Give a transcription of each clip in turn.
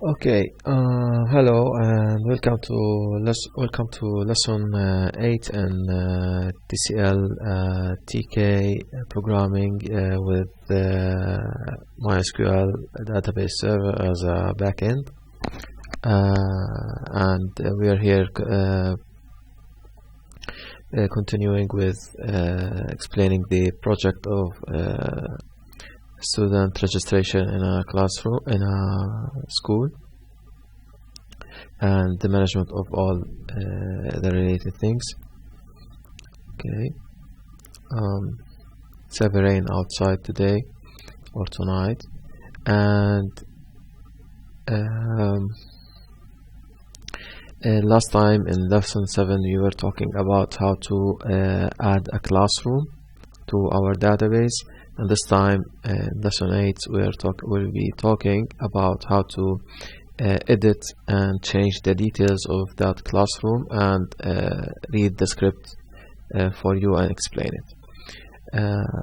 Okay, hello and welcome to lesson 8 and TCL TK programming with MySQL database server as a backend, and we are here continuing with explaining the project of student registration in a classroom in a school and the management of all the related things. Okay, it's heavy rain outside today or tonight, and last time in lesson 7 we were talking about how to add a classroom to our database. And this time, in lesson 8, we'll be talking about how to edit and change the details of that classroom and read the script for you and explain it.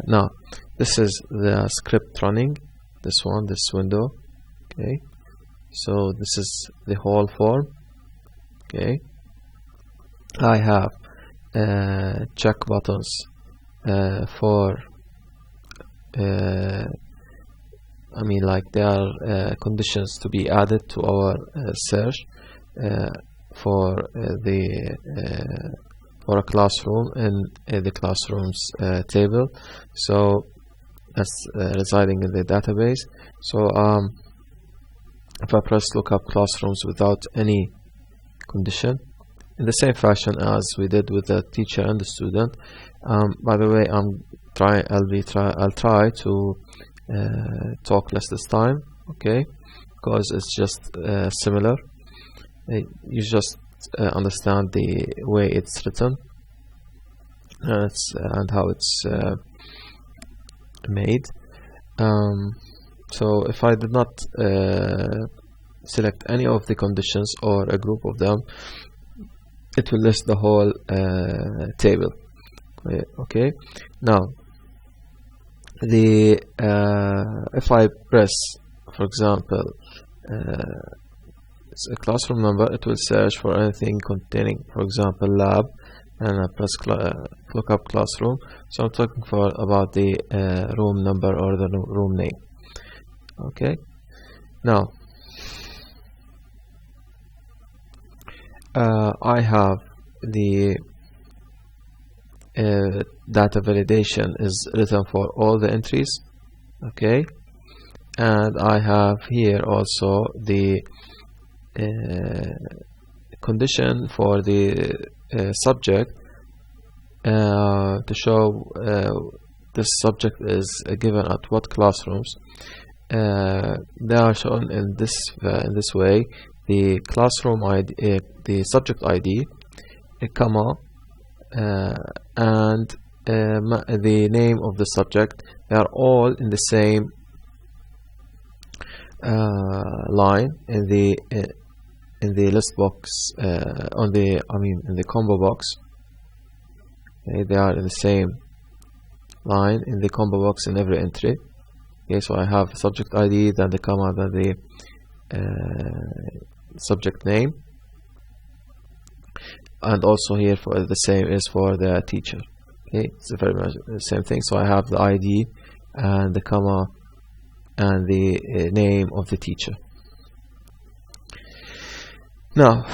Now, this is the script running, this window. Okay, so this is the whole form. Okay, I have check buttons for like there are conditions to be added to our search for a classroom in the classrooms table, so that's residing in the database. So if I press lookup classrooms without any condition, in the same fashion as we did with the teacher and the student. By the way, I'll try to talk less this time, okay, because it's just similar. You just understand the way it's written and how it's made. So if I did not select any of the conditions or a group of them, it will list the whole table. Okay, now if I press, for example, a classroom number, it will search for anything containing, for example, lab, and I press lookup classroom. So I'm talking about the room number or the room name. Okay, now I have the data validation is written for all the entries. Okay, and I have here also the condition for the subject to show this subject is given at what classrooms. They are shown in this way: the classroom ID, the subject ID, comma, and the name of the subject. They are all in the same line in the list box, in the combo box. Okay, they are in the same line in the combo box in every entry. Okay, so I have subject ID, then the comma, then the subject name, and also here for the same is for the teacher. Okay, it's very much the same thing. So I have the ID and the comma and the name of the teacher. Now,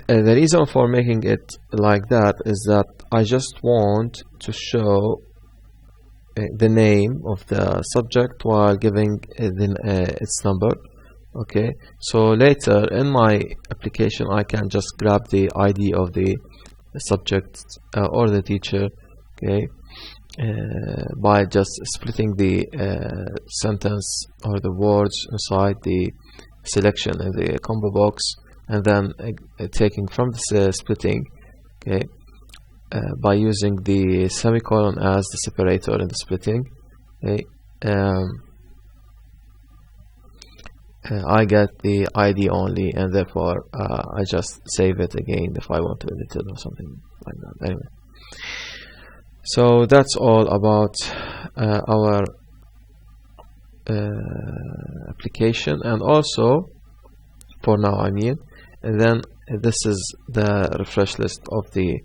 the reason for making it like that is that I just want to show the name of the subject while giving its number. Okay, so later in my application I can just grab the ID of the subject or the teacher, okay, by just splitting the sentence or the words inside the selection in the combo box, and then taking from the splitting, okay, by using the semicolon as the separator in the splitting. Okay, I get the ID only, and therefore I just save it again if I want to edit it or something like that. Anyway, so that's all about our application. And also for now I mean. And then this is the refresh list of the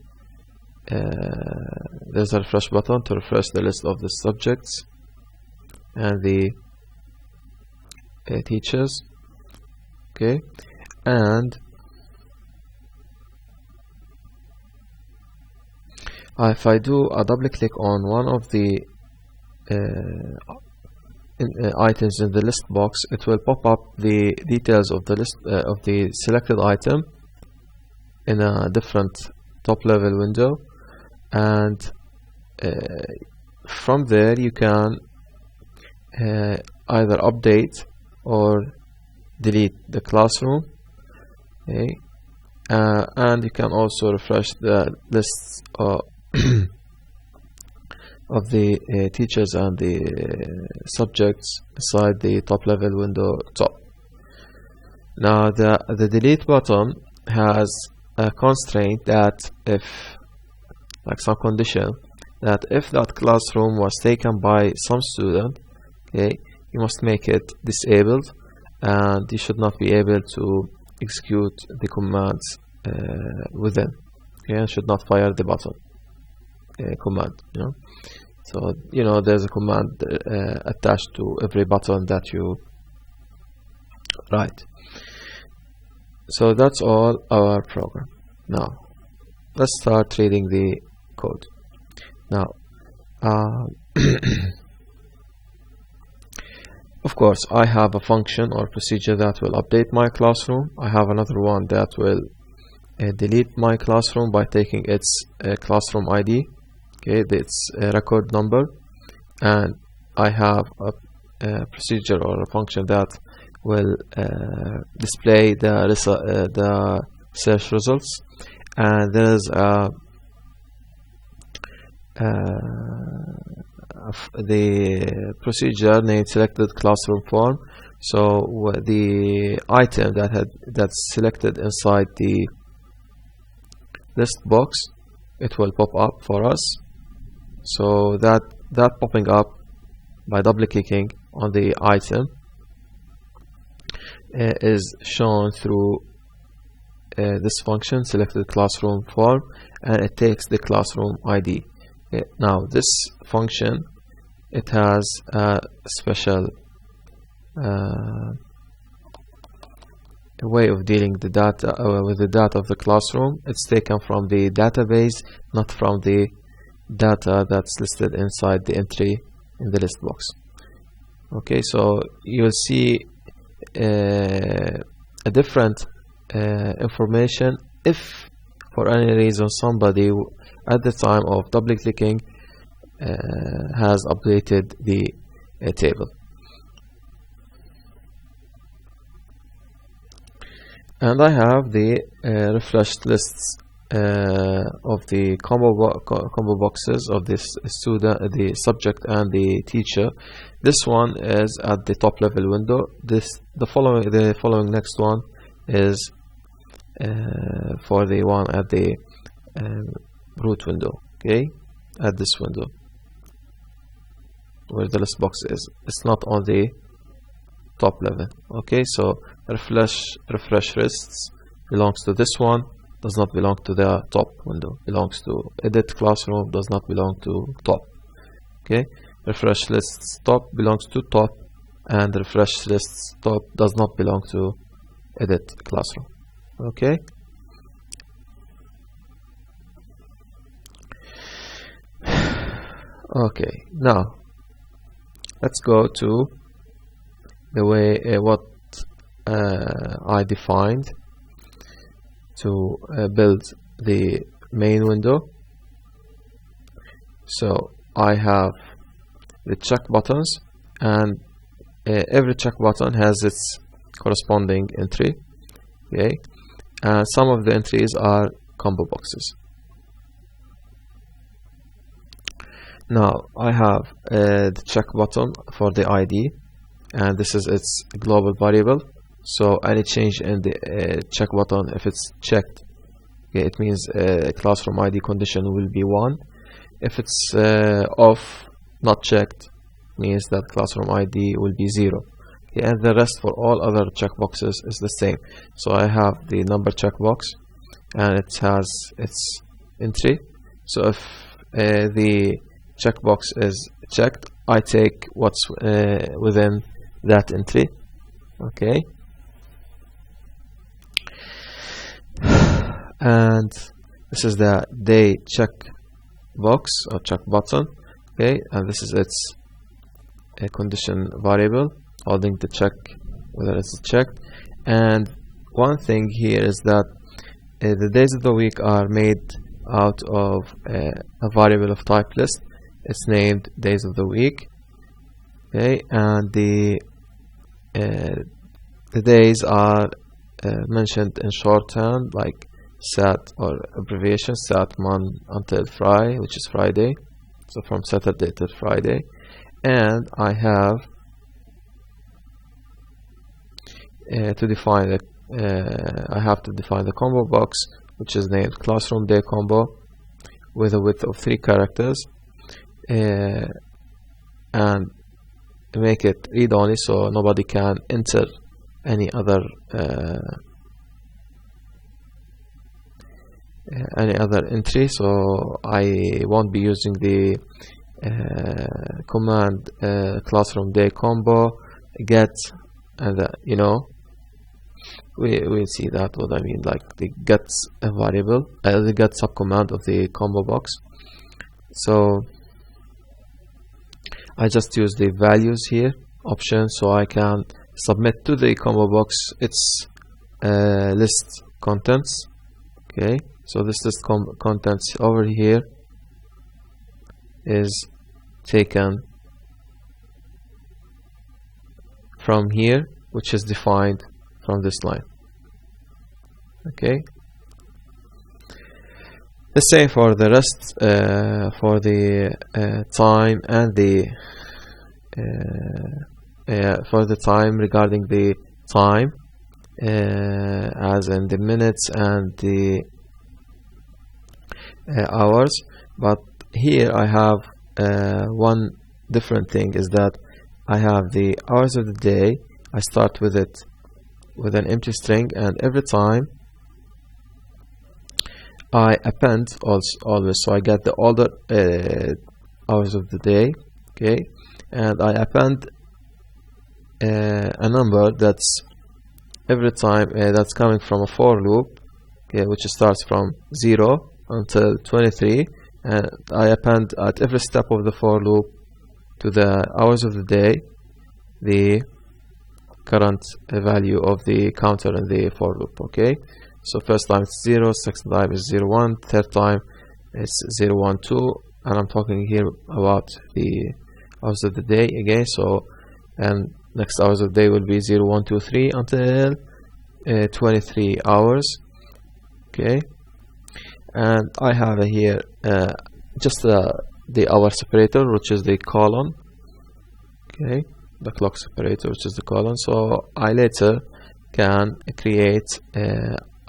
there's a refresh button to refresh the list of the subjects and the teachers. Okay, and if I do a double click on one of the items in the list box, it will pop up the details of the list of the selected item in a different top level window, and from there you can either update or delete the classroom. Okay, and you can also refresh the lists of the teachers and the subjects inside the top level window top. Now the delete button has a constraint that if, like some condition, that if that classroom was taken by some student, okay, you must make it disabled, and you should not be able to execute the commands within. Okay, and should not fire the button command. So there's a command attached to every button that you write. So that's all our program. Now let's start reading the code. Now of course I have a function or procedure that will update my classroom. I have another one that will delete my classroom by taking its classroom ID, okay, its record number, and I have a procedure or a function that will display the search results, and there is the procedure named selected classroom form. So the item that's selected inside the list box, it will pop up for us. So that popping up by double clicking on the item is shown through this function selected classroom form, and it takes the classroom ID. Now this function, it has a special way of dealing the data with the data of the classroom. It's taken from the database, not from the data that's listed inside the entry in the list box. Okay, so you'll see a different information if for any reason somebody at the time of double clicking has updated the table. And I have the refreshed lists of the combo boxes of this student, the subject and the teacher. This one is at the top level window. The following next one is for the one at the root window. Okay, at this window where the list box is. It's not on the top level. Okay, so refresh lists belongs to this one, does not belong to the top window, belongs to edit classroom, does not belong to top. Okay, refresh lists top belongs to top, and refresh lists top does not belong to edit classroom. Okay, okay, now let's go to the way what I defined to build the main window. So I have the check buttons, and every check button has its corresponding entry. Okay, and some of the entries are combo boxes. Now I have the check button for the ID, and this is its global variable. So any change in the check button, if it's checked, okay, it means classroom ID condition will be 1. If it's off, not checked, means that classroom ID will be 0. Okay, and the rest for all other checkboxes is the same. So I have the number checkbox, and it has its entry. So if the checkbox is checked, I take what's within that entry. Okay, and this is the day check box or check button. Okay, and this is its condition variable holding the check, whether it's checked. And one thing here is that the days of the week are made out of a variable of type list. It's named days of the week. Okay, and the days are mentioned in shorthand like SAT, or abbreviation SAT mon until Friday, which is Friday. So from Saturday to Friday. And I have to define the combo box, which is named classroom day combo, with a width of 3 characters, and make it read only, so nobody can enter any other entry. So I won't be using the command classroom day combo get, and you know, we'll see that what I mean, like the gets a variable, the get subcommand of the combo box. So I just use the values here option, so I can submit to the combo box its list contents. Okay, so this list contents over here is taken from here, which is defined from this line. Okay, the same for the rest, for the time and the for the time regarding the time, as in the minutes and the hours. But here I have one different thing, is that I have the hours of the day. I start with it with an empty string, and every time I append always, so I get the older hours of the day. Okay, and I append a number that's every time that's coming from a for loop, okay, which starts from 0 until 23, and I append at every step of the for loop to the hours of the day the current value of the counter in the for loop. Okay, so first time it's 0, second time is 0, 1, third time it's 0, 1, 2, and I'm talking here about the hours of the day again. So, and next hours of the day will be 0, 1, 2, 3 until 23 hours. Okay, and I have here just the hour separator, which is the colon. Okay, the clock separator, which is the colon. So I later can create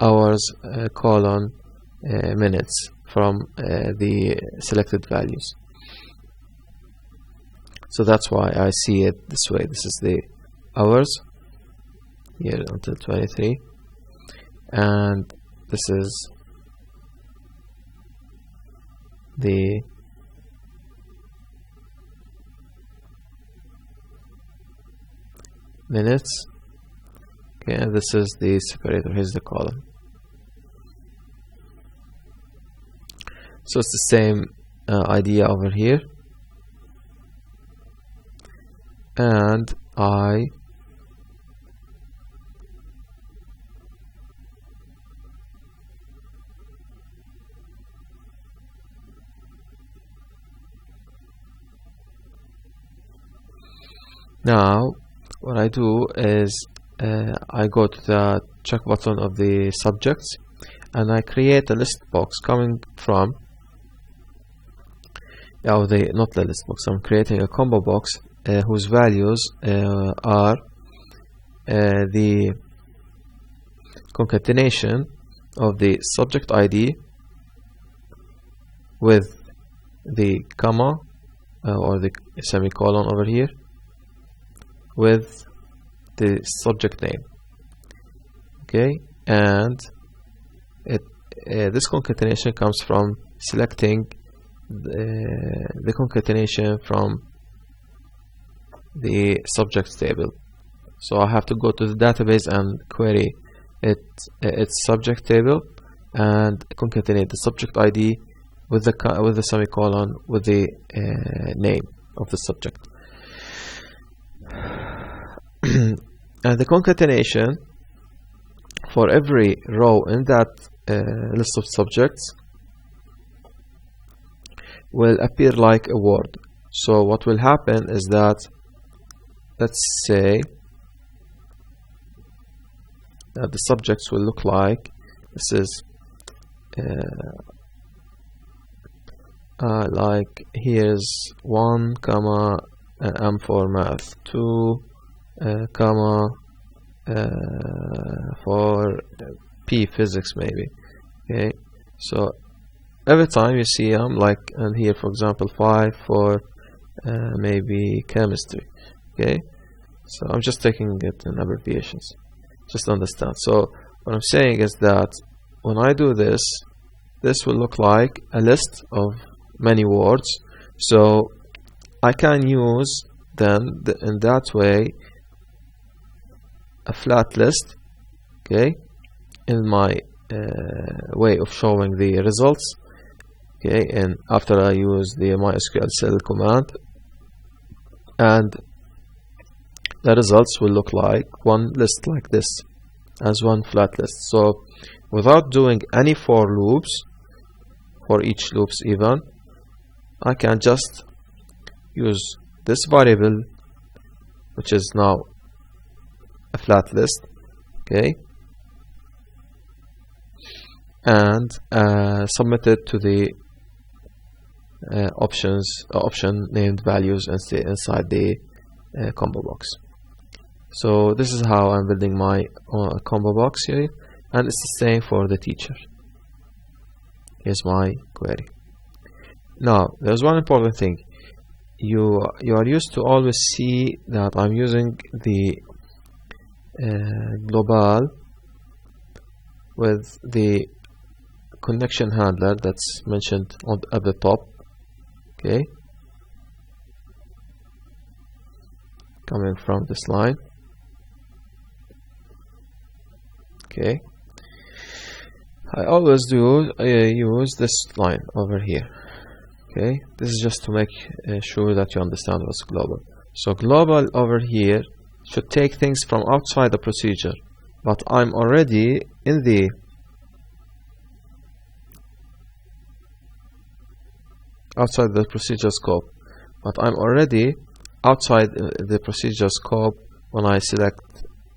hours colon minutes from the selected values. So that's why I see it this way. This is the hours here until 23, and this is the minutes. Okay, and this is the separator. Here's the column. So it's the same idea over here, and I now what I do is I go to the check button of the subjects, and I create a list box coming from not the list box. I'm creating a combo box whose values are the concatenation of the subject ID with the comma or the semicolon over here, with the subject name. Okay, and this concatenation comes from selecting the concatenation from the subject table. So I have to go to the database and query its subject table and concatenate the subject ID with the semicolon with the name of the subject. And the concatenation for every row in that list of subjects will appear like a word. So what will happen is that, let's say that the subjects will look like this is like here's 1 comma M for math, 2 comma for P physics maybe. Okay, so every time you see them, like, and here for example 5 for maybe chemistry. Okay, so I'm just taking it in abbreviations, just understand. So what I'm saying is that when I do this, this will look like a list of many words. So I can use then in that way a flat list, okay, in my way of showing the results. Okay, and after I use the MySQL cell command, and the results will look like one list like this, as one flat list. So without doing any for loops, for each loops even, I can just use this variable, which is now a flat list, okay, and submit it to the option named values and stay inside the combo box. So this is how I'm building my combo box here, and it's the same for the teacher. Here's my query. Now there's one important thing. You are used to always see that I'm using the global with the connection handler that's mentioned at the top. Okay, coming from this line. Okay, I always do use this line over here. Okay, this is just to make sure that you understand what's global. So global over here should take things from outside the procedure, but I'm already in the outside the procedure scope, but I'm already outside the procedure scope when I select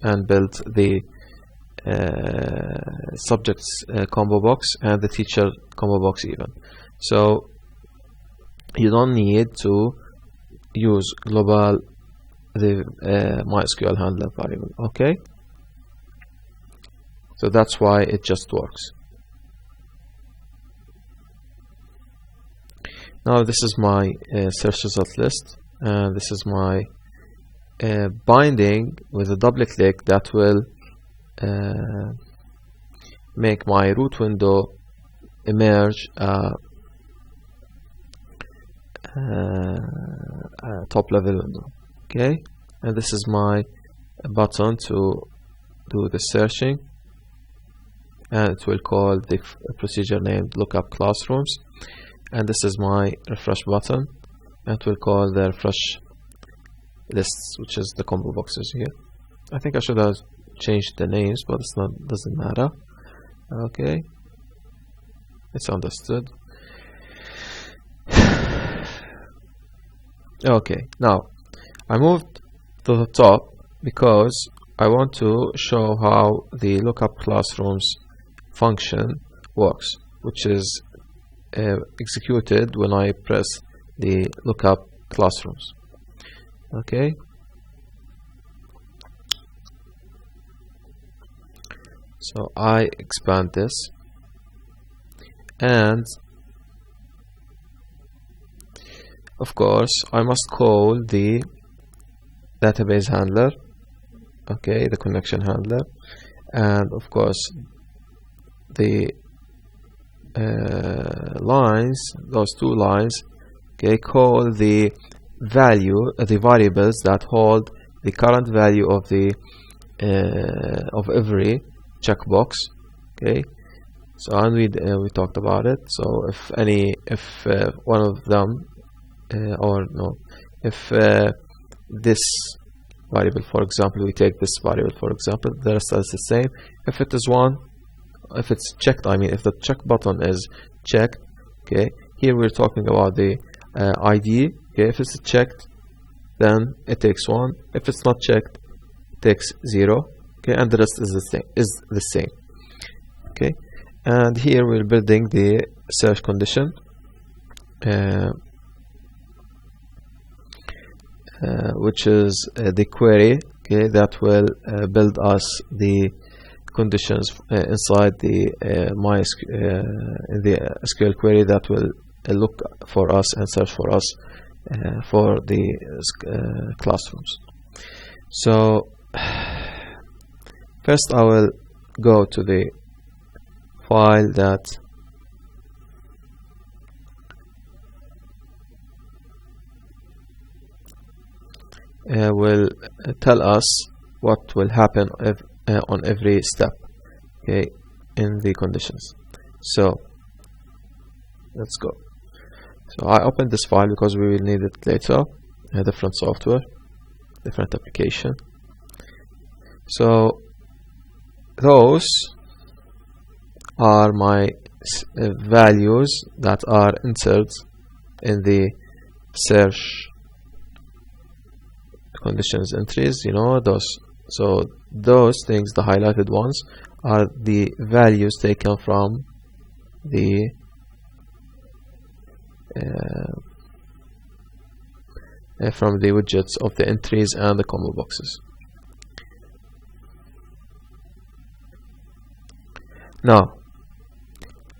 and build the subjects combo box and the teacher combo box even. So you don't need to use global the MySQL handler variable. Okay, so that's why it just works. Now this is my search result list, and this is my binding with a double click that will make my root window emerge top level window. Okay, and this is my button to do the searching, and it will call the procedure named lookup classrooms. And this is my refresh button, and it will call the refresh lists, which is the combo boxes here. I think I should have changed the names, but it's not, doesn't matter. Okay, it's understood. Okay, now I moved to the top because I want to show how the lookup classrooms function works, which is executed when I press the lookup classrooms. Okay, so I expand this, and of course I must call the database handler okay, the connection handler, and of course the lines, those two lines, okay, call the value, the variables that hold the current value of the of every checkbox, okay. So, and we talked about it. So if one of them or no, if this variable, for example, we take this variable for example, the rest is the same. If it is one, if it's checked, I mean if the check button is checked, okay, here we're talking about the ID, okay. If it's checked, then it takes 1. If it's not checked, it takes 0, okay, and the rest is the same, okay. And here we're building the search condition, which is the query, okay, that will build us the conditions inside the in the SQL query that will look for us and search for us for the classrooms. So first I will go to the file that will tell us what will happen if, on every step, okay, in the conditions. So let's go. So I opened this file because we will need it later, a different software, different application. So those are my values that are entered in the search conditions entries, you know, those. So those things, the highlighted ones, are the values taken from the widgets of the entries and the combo boxes. Now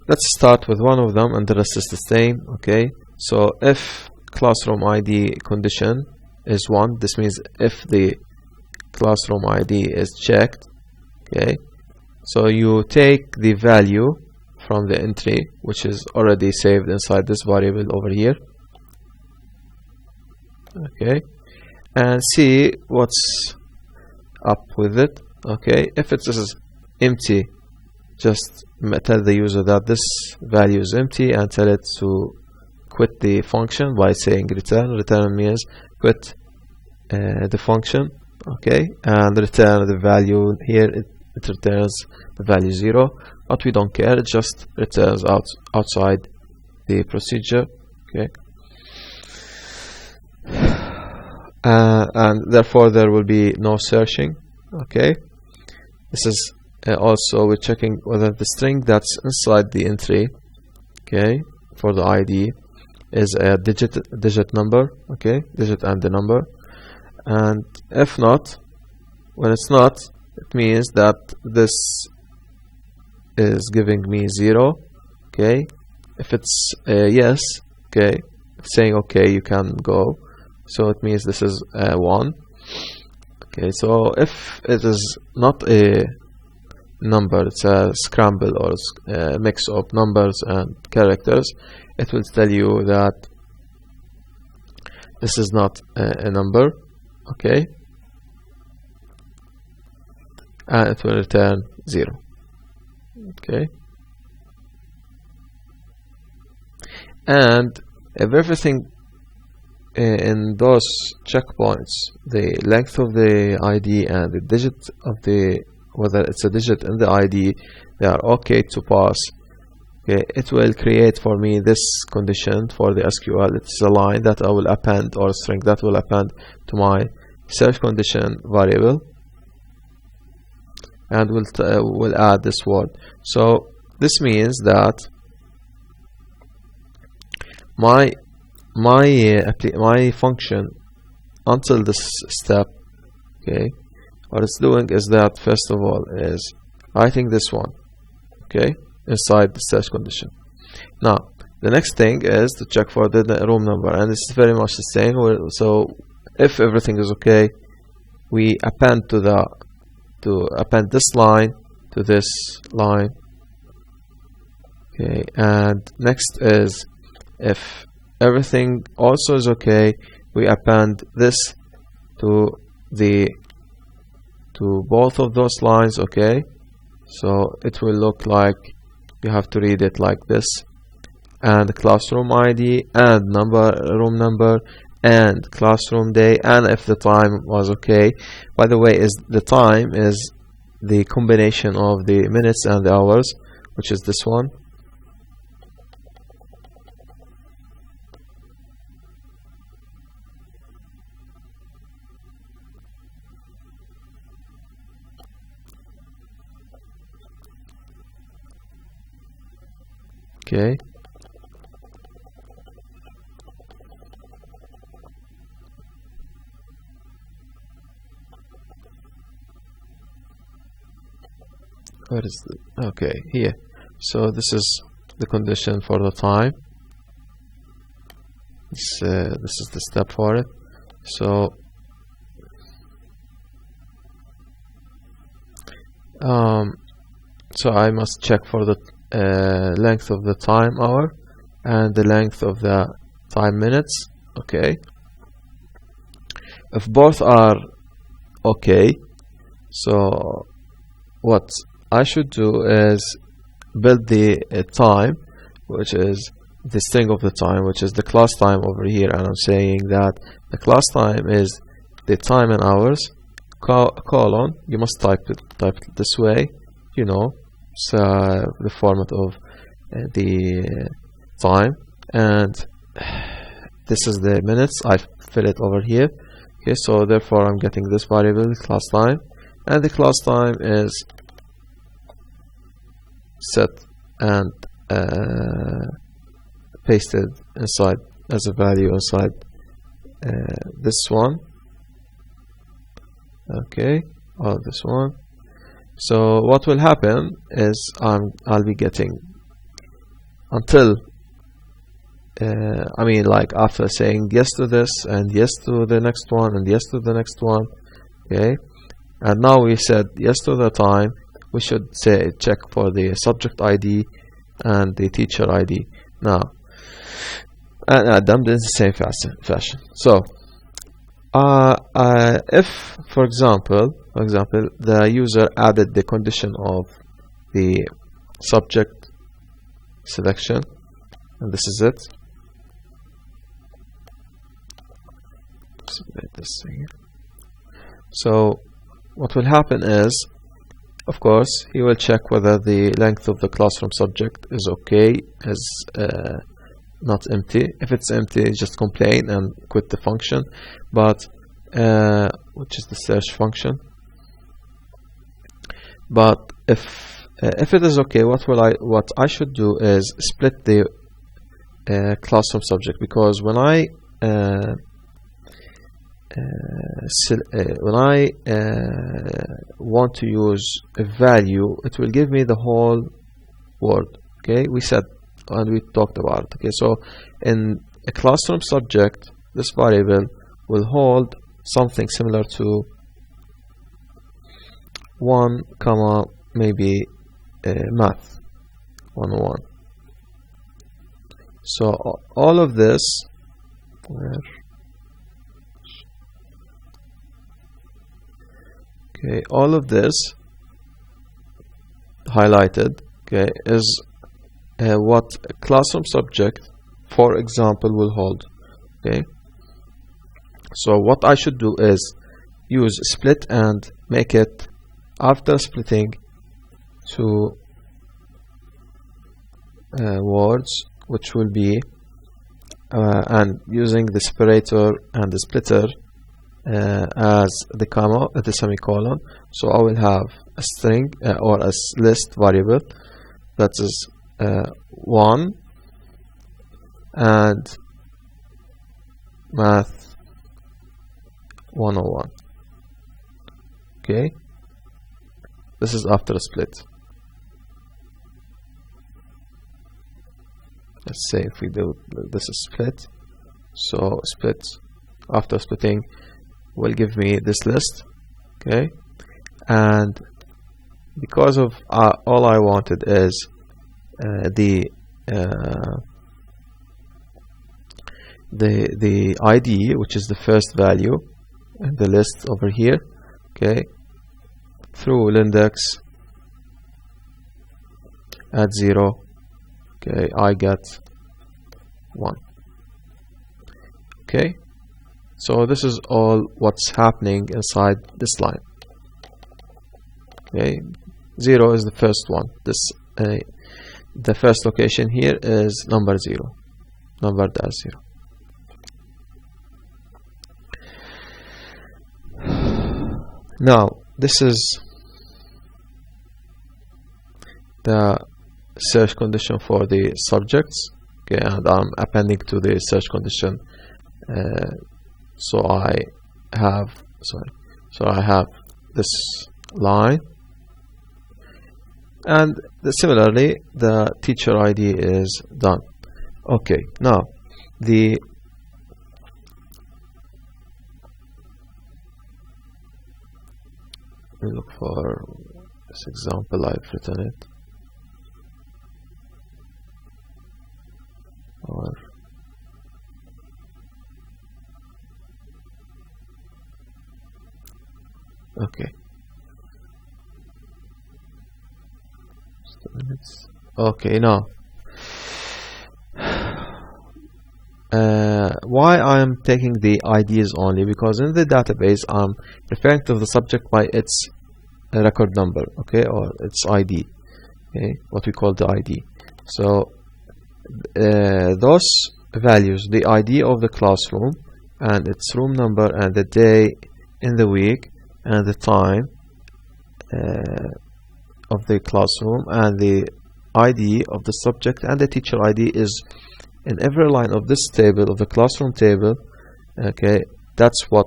let's start with one of them and the rest is the same, okay. So if classroom ID condition is 1, this means if the classroom ID is checked, okay, so you take the value from the entry which is already saved inside this variable over here, okay, and see what's up with it, okay. If it is empty, just tell the user that this value is empty and tell it to quit the function by saying return. Return means quit the function, okay, and return the value. Here it returns the value 0, but we don't care, it just returns outside the procedure, okay. And therefore there will be no searching, okay. This is also we're checking whether the string that's inside the entry, okay, for the ID is a digit number, okay, digit and the number. And if not, when it's not, it means that this is giving me 0, okay. If it's yes, okay, saying okay, you can go, so it means this is 1, okay. So if it is not a number, it's a scramble or a mix of numbers and characters, it will tell you that this is not a number, okay, and it will return 0, okay. And if everything in those checkpoints, the length of the ID and the digit of the, whether it's a digit in the ID, they are okay to pass, okay, it will create for me this condition for the SQL. It's a line that I will append, or a string that will append to my search condition variable, and will add this word. So this means that my function until this step, okay, what it's doing is that first of all is writing this one, okay, inside the search condition. Now the next thing is to check for the room number, and it's very much the same. So if everything is okay, we append append this line to this line. Okay, and next is, if everything also is okay, we append this to both of those lines. Okay, so it will look like, you have to read it like this, and classroom ID and room number and classroom day, and if the time was okay. By the way, the time is the combination of the minutes and the hours, which is this one. Okay, where is the, okay, here. So this is the condition for the time. This is the step for it. So so I must check for the length of the time hour and the length of the time minutes. Okay, if both are okay, so what I should do is build the time, which is the string of the time, which is the class time over here, and I'm saying that the class time is the time in hours, colon, you must type it this way, you know, so the format of the time, and this is the minutes. I fill it over here. Okay, so therefore I'm getting this variable, class time, and the class time is set and pasted inside as a value inside this one. Okay, or this one. So what will happen is I'll be getting until I mean, like, after saying yes to this and yes to the next one and yes to the next one. Okay, and now we said yes to the time, we should say check for the subject ID and the teacher ID now, and add them in the same fashion. So if for example the user added the condition of the subject selection, and this is it. This thing. So what will happen is, of course, he will check whether the length of the classroom subject is okay, is not empty. If it's empty, just complain and quit the function. But which is the search function. But if it is okay, what I should do is split the classroom subject, because when I want to use a value, it will give me the whole word. Okay, we said and we talked about it. Okay, so in a classroom subject, this variable will hold something similar to 1, maybe math 101. So all of this, okay, all of this highlighted, okay, is what a classroom subject, for example, will hold. Okay, so what I should do is use split and make it, after splitting two words, which will be and using the separator and the splitter as the comma, the semicolon. So I will have a string or a list variable that is 1 and math 101. Okay, this is after a split. Let's say if we do this is split, so split after splitting will give me this list, Okay, and because of all I wanted is the ID, which is the first value in the list over here. Okay, through index at 0. Okay, I get 1. Okay, so this is all what's happening inside this line. Okay, 0 is the first one. This the first location here is number 0, number dash 0. Now this is the search condition for the subjects. Okay, and I'm appending to the search condition. So I have this line, and similarly the teacher ID is done. Okay, now the let me look for this example. I've written it. Or okay, okay, now why I am taking the IDs only? Because in the database I'm referring to the subject by its record number, okay, or its ID, okay, what we call the ID. So those values, the ID of the classroom and its room number and the day in the week and the time of the classroom and the ID of the subject and the teacher ID is in every line of this table, of the classroom table. Okay, that's what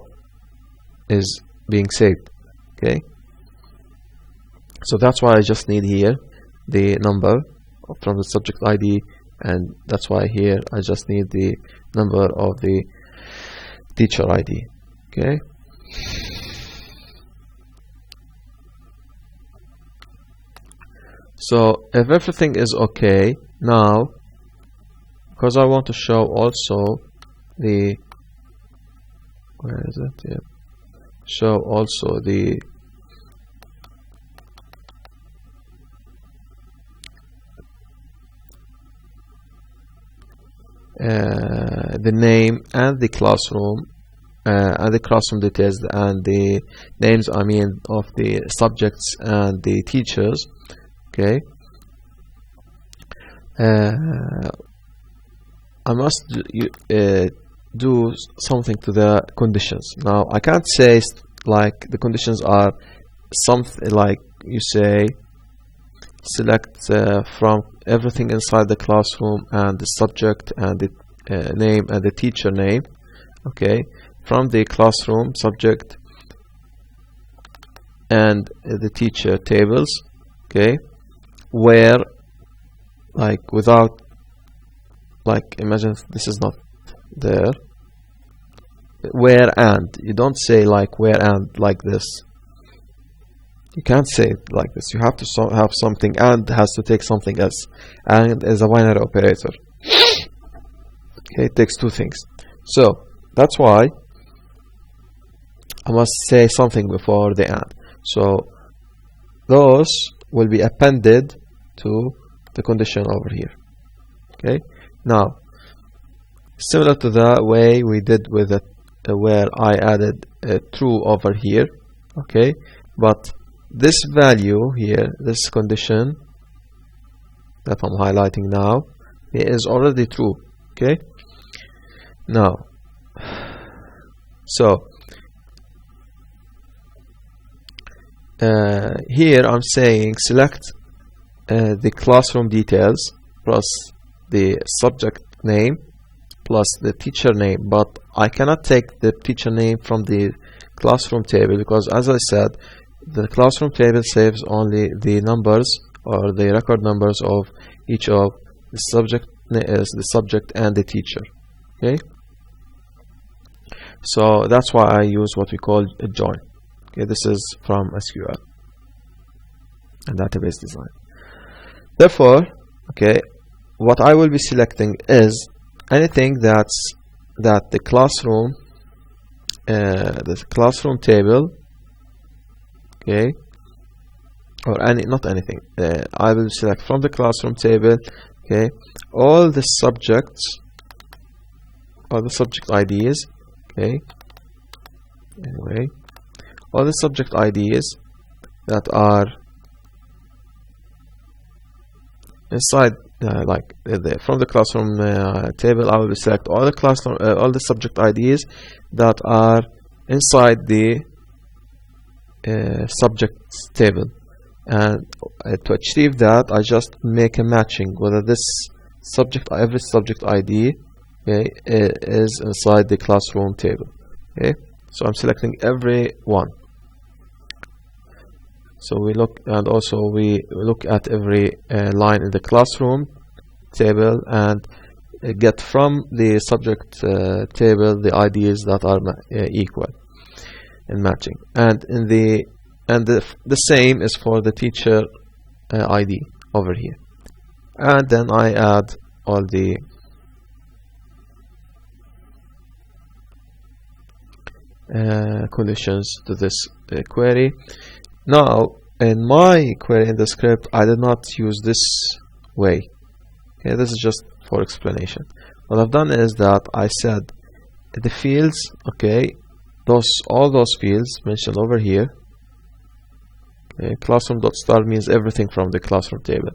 is being saved. Okay, so that's why I just need here the number from the subject ID, and that's why here I just need the number of the teacher ID. Okay, so if everything is okay, now because I want to show also the where is it? Yeah, show also the name and the classroom details and the names, I mean, of the subjects and the teachers. Okay, I must do something to the conditions. Now I can't say like the conditions are something like you say select from everything inside the classroom and the subject and the name and the teacher name, okay, from the classroom, subject and the teacher tables, okay, where like without, like imagine this is not there, where and you don't say like where and like this. You can't say it like this. You have to have something, and has to take something else, and is a binary operator. Okay, it takes two things. So that's why I must say something before the and. So those will be appended to the condition over here. Okay, now similar to the way we did with it, where I added true over here. Okay, but this value here, this condition that I'm highlighting now, it is already true. Okay, now so here I'm saying select the classroom details plus the subject name plus the teacher name, but I cannot take the teacher name from the classroom table, because as I said, the classroom table saves only the numbers or the record numbers of each of the subject and the teacher. Okay, so that's why I use what we call a join. Okay, this is from SQL and database design. Therefore, okay, what I will be selecting is anything that the classroom table, okay, or not anything. I will select from the classroom table, okay, all the subjects, all the subject IDs, okay. Anyway, all the subject IDs that are inside, from the classroom table, I will select all the subject IDs that are inside the subjects table, and to achieve that, I just make a matching whether this every subject ID, okay, is inside the classroom table. Okay, so I'm selecting every one. So we look, and also we look at every line in the classroom table and get from the subject table the IDs that are equal and matching. And the same is for the teacher ID over here. And then I add all the conditions to this query. Now, in my query in the script, I did not use this way. Okay, this is just for explanation. What I've done is that I said the fields, okay, all those fields mentioned over here. Okay, classroom.start means everything from the classroom table.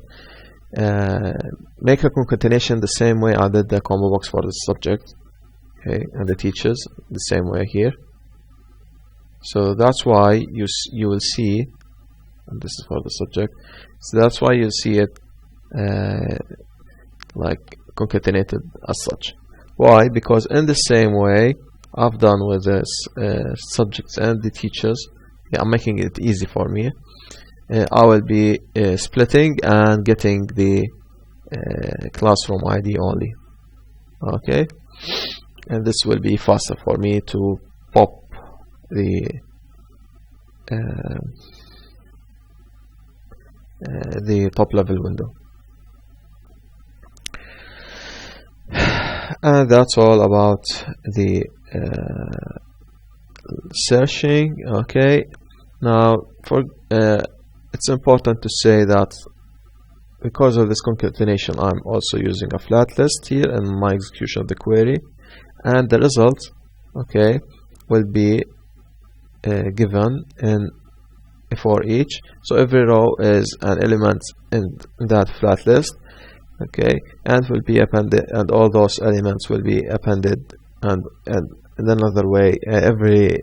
Make a concatenation the same way I did the combo box for the subject, okay, and the teachers the same way here. So that's why you will see, and this is for the subject, so that's why you see it like concatenated as such. Why? Because in the same way I've done with the subjects and the teachers, yeah, I'm making it easy for me. I will be splitting and getting the classroom ID only. Okay, and this will be faster for me to pop the top level window. And that's all about the searching. Okay, now it's important to say that because of this concatenation, I'm also using a flat list here in my execution of the query, and the result, okay, will be given in for each. So every row is an element in that flat list, okay, and will be appended, and all those elements will be appended, and in another way, every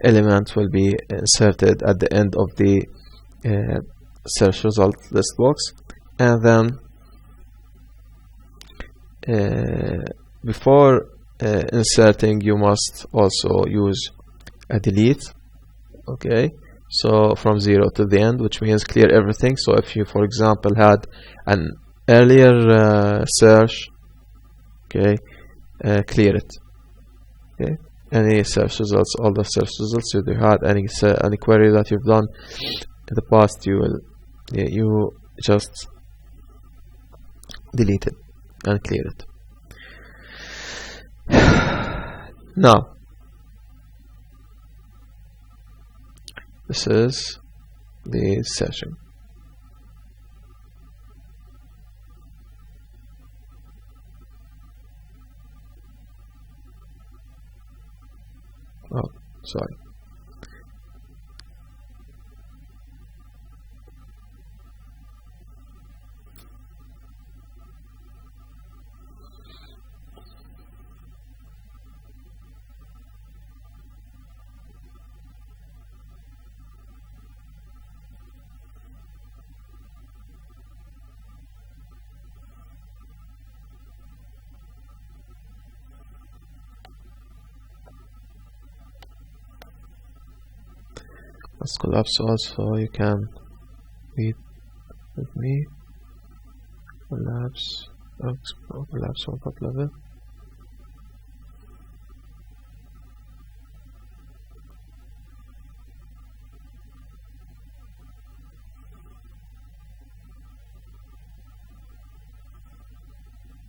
element will be inserted at the end of the search result list box. And then before inserting, you must also use a delete, okay, so from 0 to the end, which means clear everything. So if you, for example, had an earlier search, okay, clear it. Okay, any search results, all the search results, if you had any query that you've done in the past, you will you just delete it and clear it. Now, this is the session. Oh, sorry. Let's collapse also, you can read with me. Collapse on top level.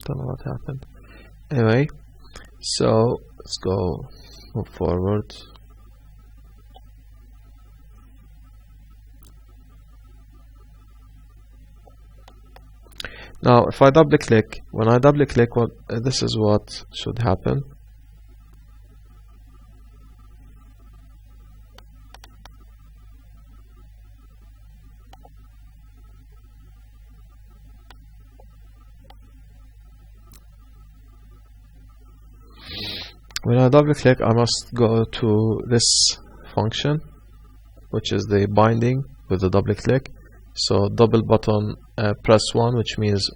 don't know what happened. Anyway, so let's go move forward. Now if I double click, when I double click, this is what should happen. When I double click, I must go to this function, which is the binding with the double click. So double button press 1, which means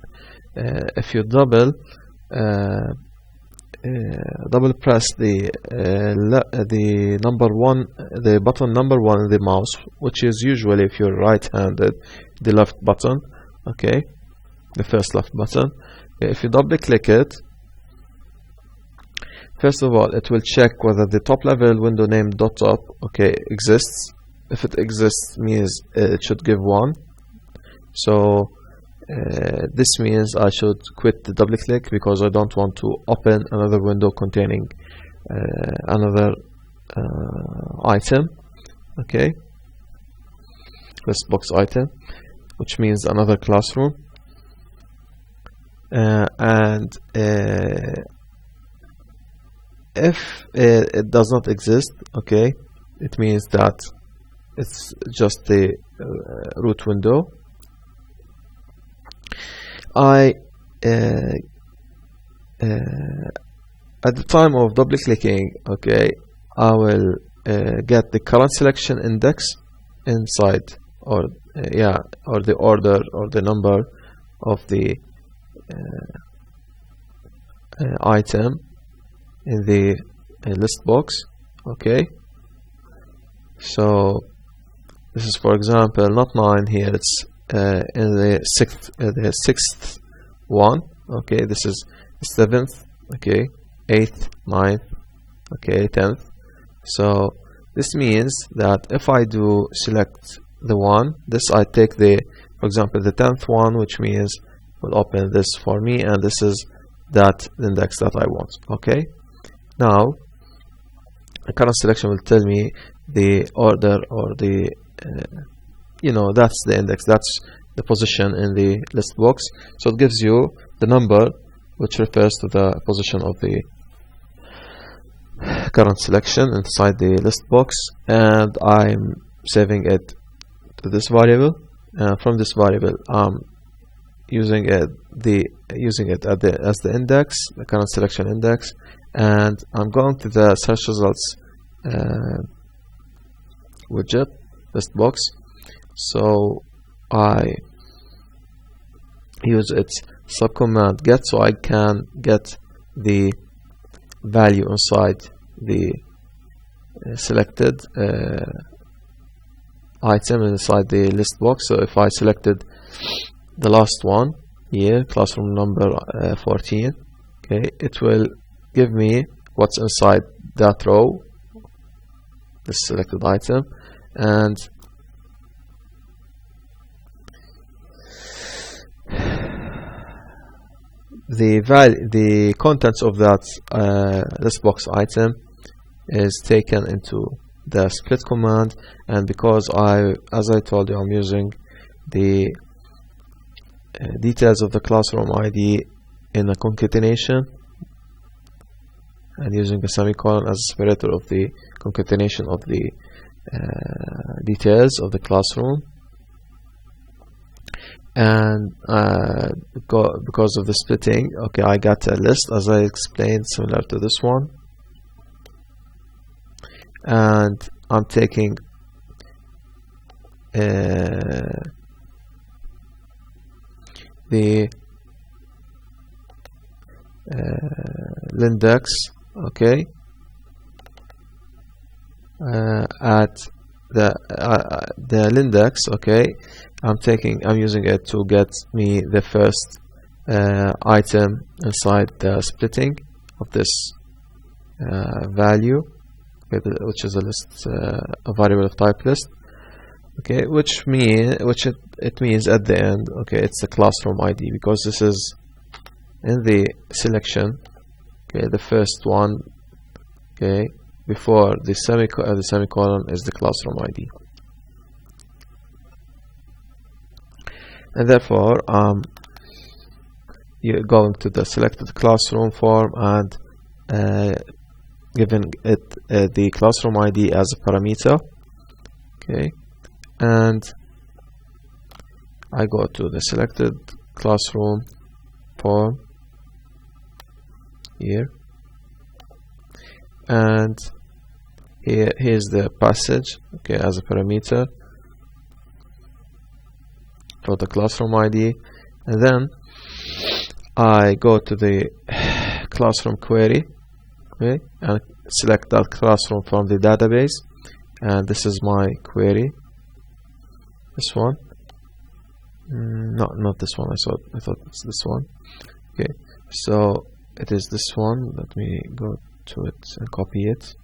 if you double press the number 1, the button number 1 in the mouse, which is usually, if you're right-handed, the left button, okay, the first left button. If you double click it, first of all, it will check whether the top level window name .top, okay, exists. If it exists, means it should give 1. So this means I should quit the double click, because I don't want to open another window containing another item, okay, list box item, which means another classroom. And if it does not exist, okay, it means that it's just the root window. At the time of double clicking, okay, I will get the current selection index inside, or the order or the number of the item in the list box, okay. So this is, for example, not 9 here, it's in the sixth one, okay. This is 7th, okay, 8th, 9th, okay, 10th. So this means that if I do select the one, this I take the, for example, the 10th one, which means will open this for me, and this is that index that I want, okay. Now the current selection will tell me the order, or the that's the index, that's the position in the list box. So it gives you the number, which refers to the position of the current selection inside the list box, and I'm saving it to this variable. From this variable, I'm using it as the index, the current selection index, and I'm going to the search results widget list box. So I use its subcommand get, so I can get the value inside the selected item inside the list box. So if I selected the last one here, classroom number 14, okay, it will give me what's inside that row, the selected item, and the contents of that list box item is taken into the split command. And because as I told you, I'm using the details of the classroom ID in a concatenation, and using a semicolon as a separator of the concatenation of the details of the classroom. And because of the splitting, okay, I got a list, as I explained, similar to this one, and I'm taking the index, okay, at the index, okay, I'm using it to get me the first item inside the splitting of this value, okay, which is a list, a variable of type list, okay, which it means at the end, okay, it's the classroom ID, because this is in the selection, okay, the first one, okay, before the semicolon is the classroom ID. And therefore you're going to the selected classroom form and giving it the classroom ID as a parameter, okay, and I go to the selected classroom form here, and here's the passage, okay, as a parameter for the classroom ID. And then I go to the classroom query, okay, and select that classroom from the database, and this is my query, this one. No, not this one. I thought it's this one. Okay, so it is this one. Let me go to it and copy it.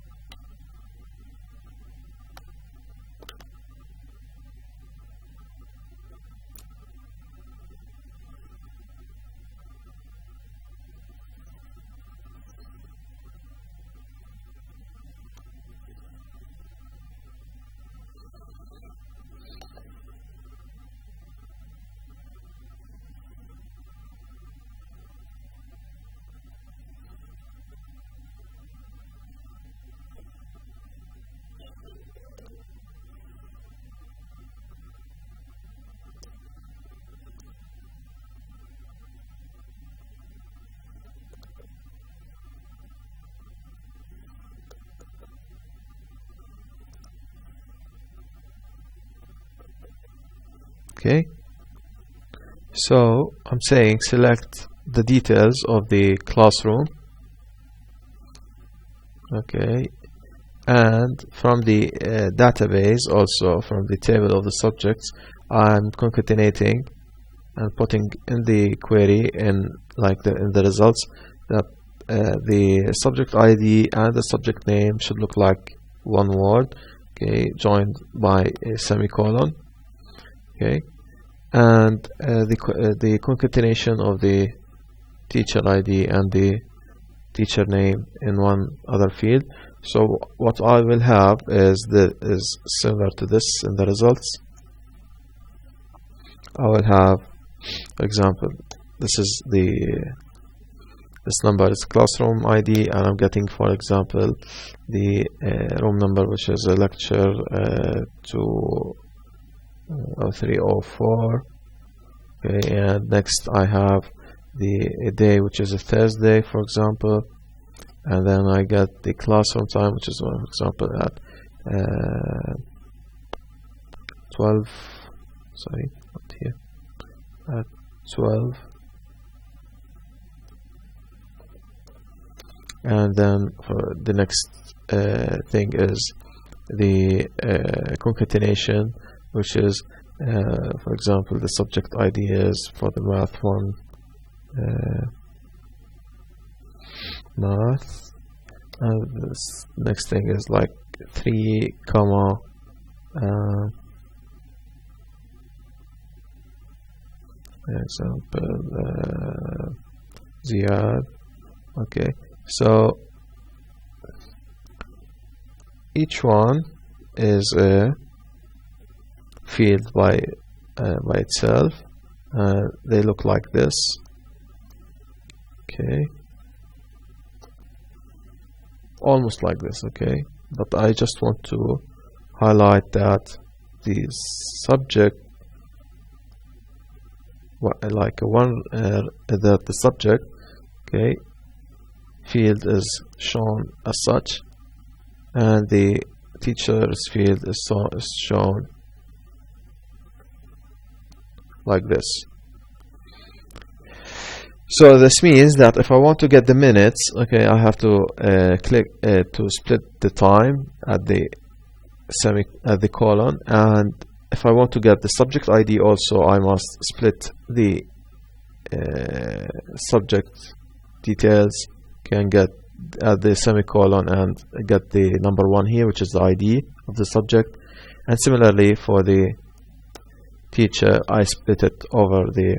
Okay, so I'm saying select the details of the classroom, okay, and from the database, also from the table of the subjects, I'm concatenating and putting in the query in the results that the subject ID and the subject name should look like one word, okay, joined by a semicolon, okay, and the concatenation of the teacher ID and the teacher name in one other field. So what I will have is similar to this in the results. I will have, for example, this number is classroom ID, and I'm getting, for example, the room number, which is a lecture 304. Okay, and next I have the day, which is a Thursday, for example, and then I get the classroom time, which is, for example, at 12. Sorry, not here. At 12. And then for the next thing is the concatenation, which is, for example, the subject ID is for the math one, math, and this next thing is like 3, example, Ziad. Okay, so each one is a field by itself. They look like this. Okay, almost like this. Okay, but I just want to highlight that the subject, that the subject, okay, field is shown as such, and the teacher's field is shown like this. So this means that if I want to get the minutes, okay, I have to click to split the time at the colon, and if I want to get the subject ID also, I must split the subject details, can get at the semicolon and get the number 1 here, which is the ID of the subject. And similarly for the teacher, I split it over the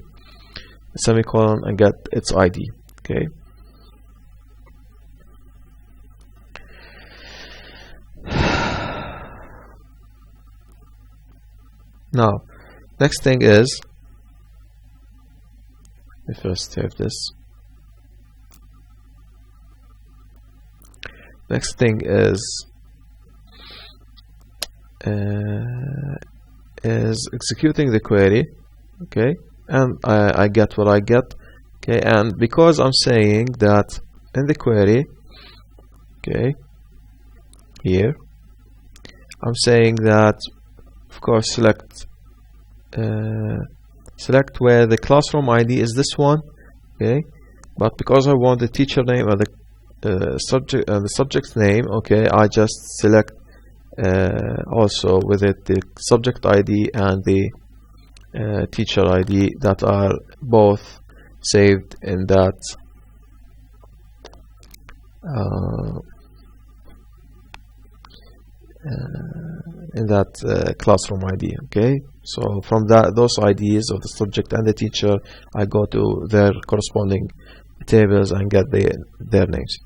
semicolon, and get its ID. Okay. Now, next thing is, let me first save this. Next thing is executing the query. Okay, and I get what I get. Okay, and because I'm saying that in the query, okay, here I'm saying that, of course, select where the classroom ID is this one. Okay, but because I want the teacher name or the subject's name, okay, I just select also with it the subject ID and the teacher ID that are both saved in that classroom ID. Okay, so from those IDs of the subject and the teacher, I go to their corresponding tables and get their names.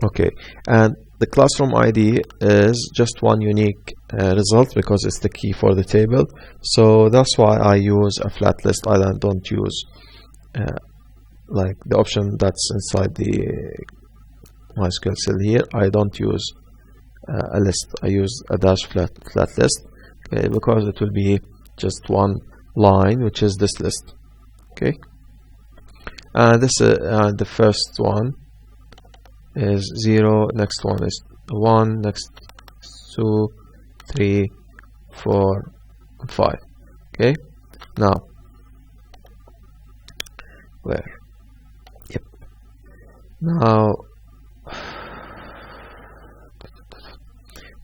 Okay, and the classroom ID is just one unique result because it's the key for the table. So that's why I use a flat list. I don't use like the option that's inside the MySQL cell here. I don't use a list. I use a dash flat list, okay, because it will be just one line, which is this list. Okay, and this the first one is 0, next one is 1, next 2, 3, 4, and 5. Okay, now where? Yep. Now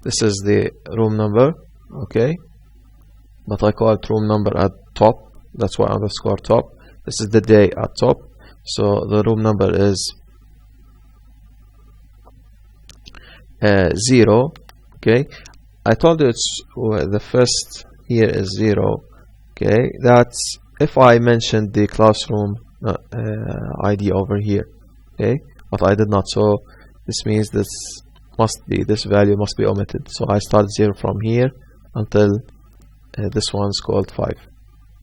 this is the room number. Okay, but I call it room number at top. That's why underscore top. This is the day at top. So the room number is 0. Okay, I told you it's the first here is 0. Okay, that's if I mentioned the classroom ID over here. Okay, but I did not, so this means this value must be omitted. So I start 0 from here until this one's called 5.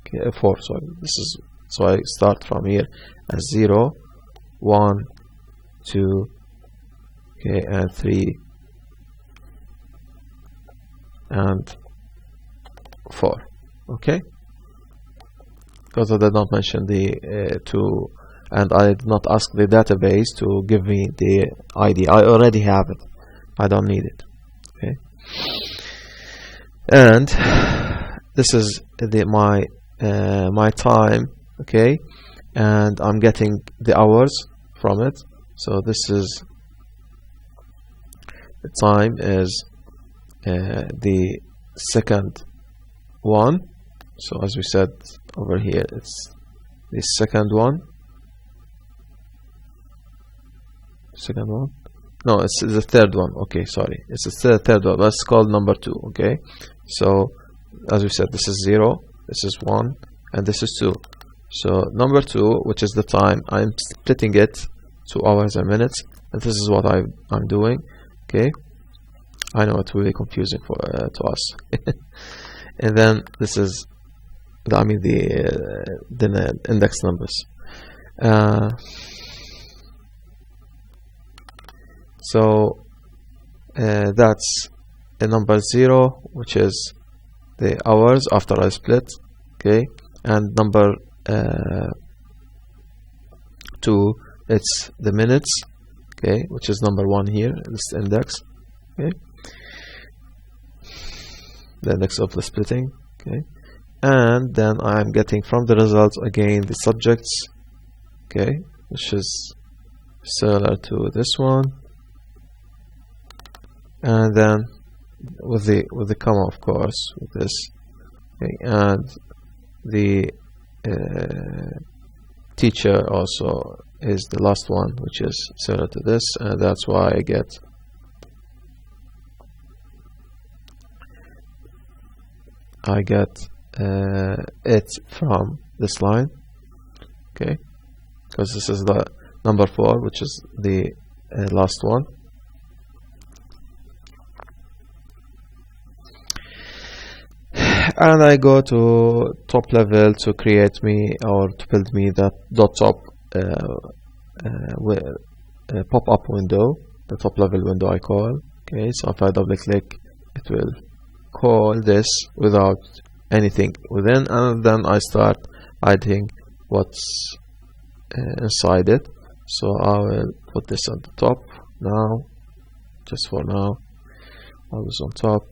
Okay, 4. Sorry, this is, so I start from here as 0, 1, 2, okay, and 3, and 4. Okay, because I did not mention the 2, and I did not ask the database to give me the ID. I already have it. I don't need it. Okay, and this is my time. Okay, and I'm getting the hours from it. So this is the time is the second one. So as we said over here, it's the second one. Second one? No, it's the third one. Okay, sorry, it's the third one. That's called number 2. Okay, so as we said, this is 0, this is 1, and this is 2. So number 2, which is the time, I'm splitting it to hours and minutes, and this is what I'm doing. Okay, I know it will be confusing for to us. And then this is the index numbers. So that's a number 0, which is the hours after I split. Okay, and number 2, it's the minutes. Okay, which is number 1 here, this index. Okay, the index of the splitting. Okay, and then I'm getting from the results again the subjects. Okay, which is similar to this one, and then with the comma, of course, with this. Okay, and the teacher also is the last one, which is similar to this, and that's why I get it from this line, okay, because this is the number 4, which is the last one. And I go to top level to create me, or to build me that .top pop-up window, the top level window I call. Okay, so if I double click, it will call this without anything within, and then I start adding what's inside it. So I will put this on the top now, just for now. Always on top.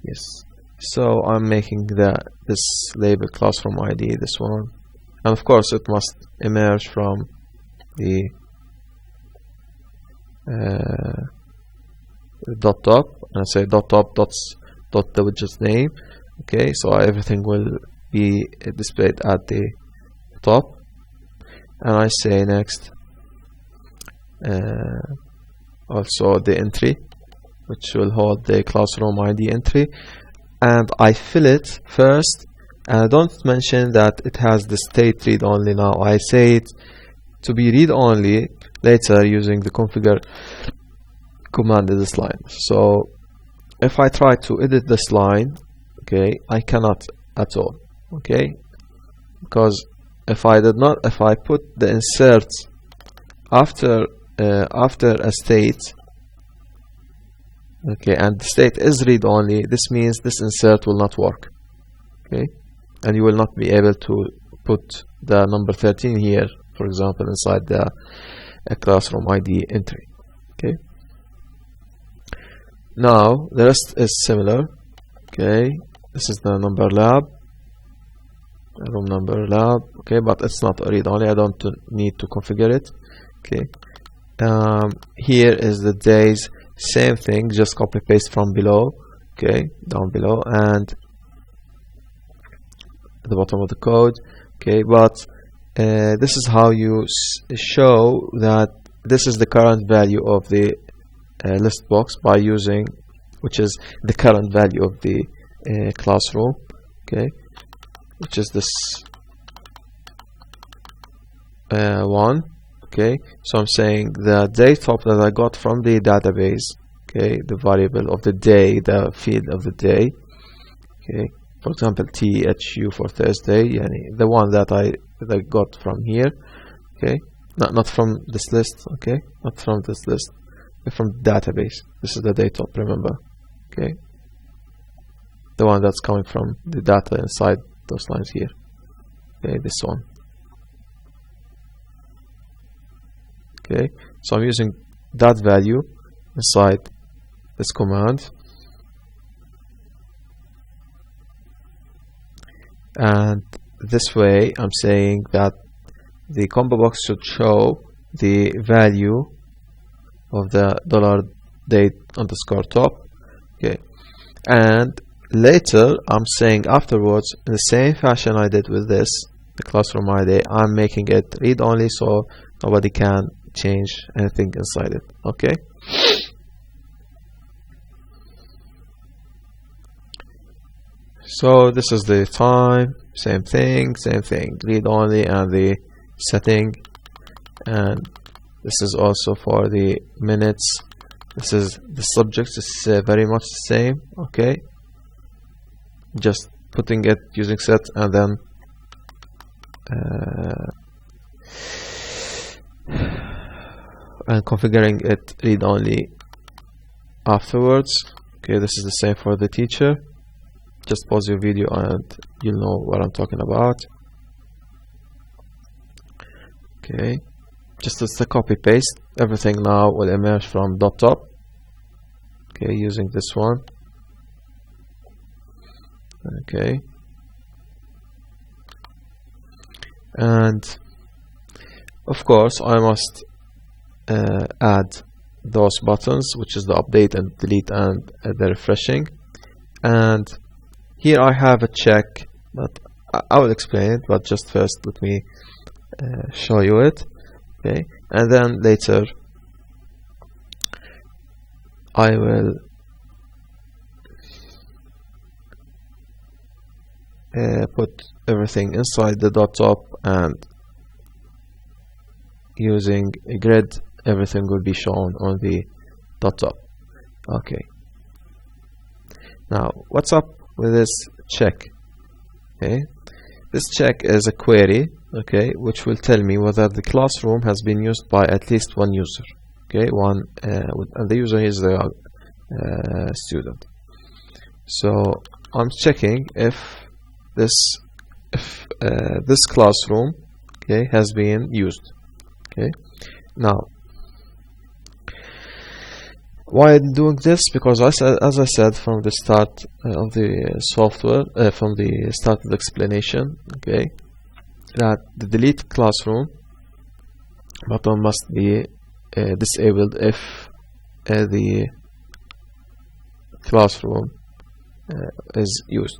Yes. So I'm making this label classroom ID, this one, and of course it must emerge from the .top, and I say .top dot the widget's name. Okay, so everything will be displayed at the top, and I say next also the entry, which will hold the classroom ID entry, and I fill it first, and I don't mention that it has the state read only. Now I say it to be read only later using the configure command in this line. So if I try to edit this line, okay, I cannot at all, okay, because if I put the insert after a state, okay, and the state is read only, this means this insert will not work, okay, and you will not be able to put the number 13 here, for example, inside the classroom ID entry. Okay, now the rest is similar. Okay, this is the number lab, room number lab. Okay, but it's not read only, I don't need to configure it. Okay, here is the days, same thing, just copy paste from below, okay, down below, and at the bottom of the code. Okay, but this is how you show that this is the current value of the list box by using, which is the current value of the classroom, okay, which is this one. Okay, so I'm saying the date of that I got from the database, okay, the variable of the day, the field of the day, okay, for example THU for Thursday, the one that I got from here, okay, not from this list, okay, not from this list, but from the database. This is the date of, remember, okay, the one that's coming from the data inside those lines here, okay, this one. Okay, so I'm using that value inside this command, and this way I'm saying that the combo box should show the value of the $date_top. Okay, and later I'm saying afterwards, in the same fashion I did with this, the classroom ID, I'm making it read only, so nobody can change anything inside it. Okay, so this is the time, same thing, read only, and the setting, and this is also for the minutes. This is the subject, is very much the same. Okay, just putting it using set, and then and configuring it read only afterwards. Okay, this is the same for the teacher. Just pause your video and you'll know what I'm talking about. Okay, just as the copy paste, everything now will emerge from .top. Okay, using this one. Okay, and of course I must add those buttons, which is the update and delete and the refreshing. And here I have a check, but I will explain it, but just first let me show you it. Okay, and then later I will put everything inside the dot top, and using a grid everything will be shown on the dot top. Okay, now what's up with this check? Okay, this check is a query, okay, which will tell me whether the classroom has been used by at least one user. Okay, and the user is the student. So I'm checking if this classroom, okay, has been used. Okay, now why I'm doing this? Because as I said from the start of the software, from the start of the explanation, okay, that the delete classroom button must be disabled if the classroom is used,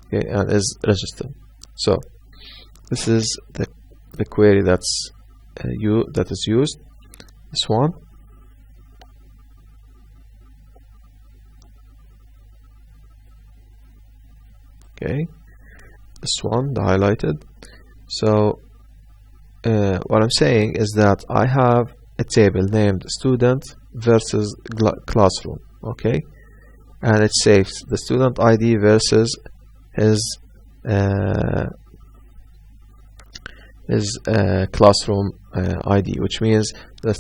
okay, and is registered. So this is the query that is used. This one. Okay, this one, the highlighted. So what I'm saying is that I have a table named student versus classroom, okay, and it saves the student ID versus his classroom ID, which means that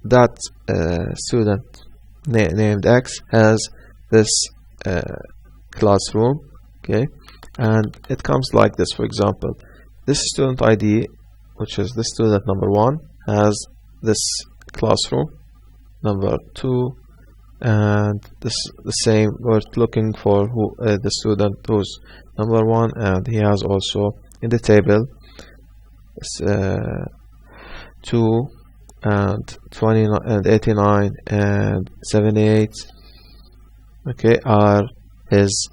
that student named X has this classroom, okay, and it comes like this. For example, this student ID, which is the student number 1, has this classroom number 2, and this the same. We're looking for the student who's number 1, and he has also in the table 2 and 29 and 89 and 78, okay, are his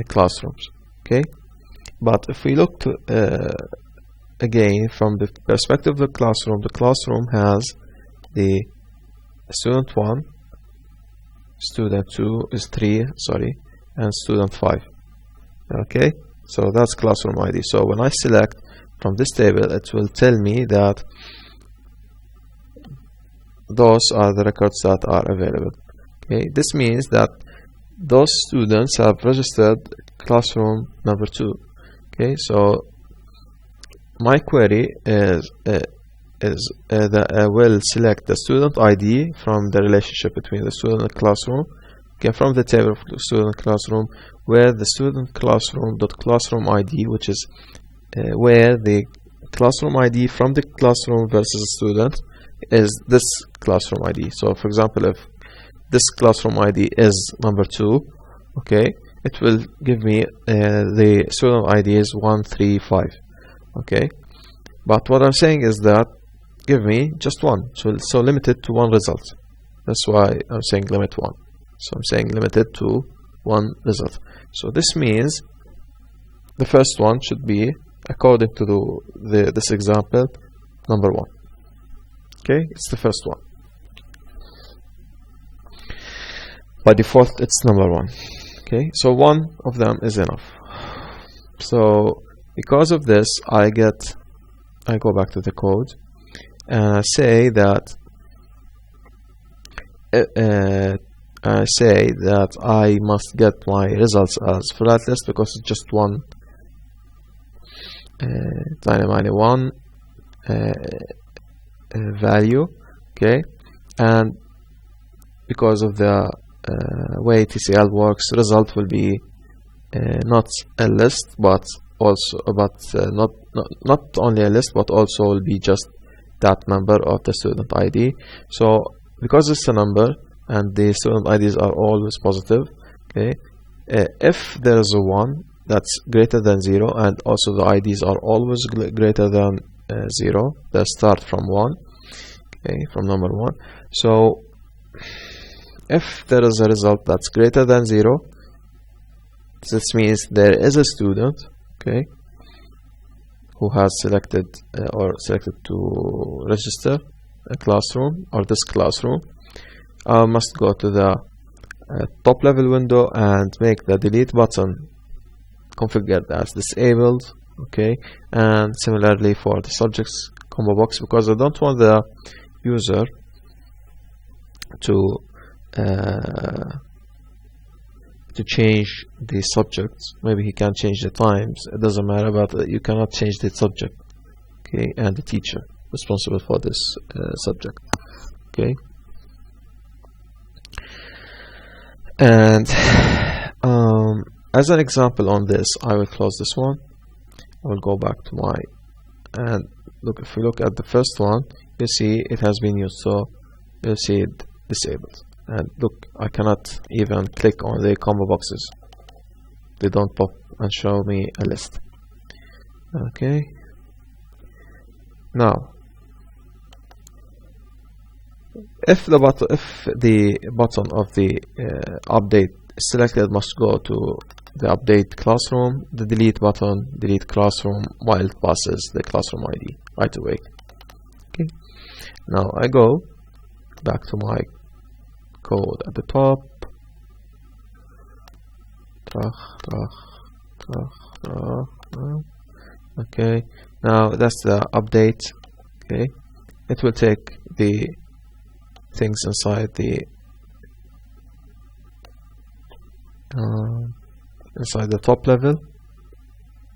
classrooms, okay. But if we look to again from the perspective of the classroom has the student 1, student 2 is 3, sorry, and student 5, okay. So that's classroom ID. So when I select from this table, it will tell me that those are the records that are available. Okay, this means that those students have registered classroom number 2. Okay, so my query will select the student ID from the relationship between the student and classroom. Okay, from the table of the student classroom, where the student classroom ID, which is where the classroom ID from the classroom versus student is this classroom ID. So for example, if this classroom ID is number 2, okay, it will give me the student ID is 135, okay. But what I'm saying is that give me just one, so limited to one result. That's why I'm saying limit 1. So I'm saying limited to one result. So this means the first one should be, according to this example, number 1. Okay, it's the first one. By default, it's number 1. Okay, so one of them is enough. So because of this, I go back to the code and I say that I must get my results as flat list because it's just one tiny one value, okay, and because of the way TCL works, result will be not a list, but not only a list, but also will be just that number of the student ID. So because it's a number and the student IDs are always positive, okay, if there is a 1 that's greater than 0 and also the IDs are always greater than 0, they start from 1, okay, from number 1. So if there is a result that's greater than 0, this means there is a student, okay, who has selected to register a classroom or this classroom. I must go to the top level window and make the delete button configured as disabled. Okay, and similarly for the subjects combo box, because I don't want the user to change the subjects. Maybe he can change the times, it doesn't matter, but you cannot change the subject. Okay, and the teacher responsible for this subject. Okay, and as an example on this, I will close this one. I will go back to my, and look, if we look at the first one, you see it has been used, so you'll see it disabled. And look, I cannot even click on the combo boxes, they don't pop and show me a list. Okay, now if the button of the update is selected, must go to the update classroom, the delete button, delete classroom, while it passes the classroom ID right away. Okay, now I go back to my code at the top. Okay, now that's the update. Okay, it will take the things inside the top level.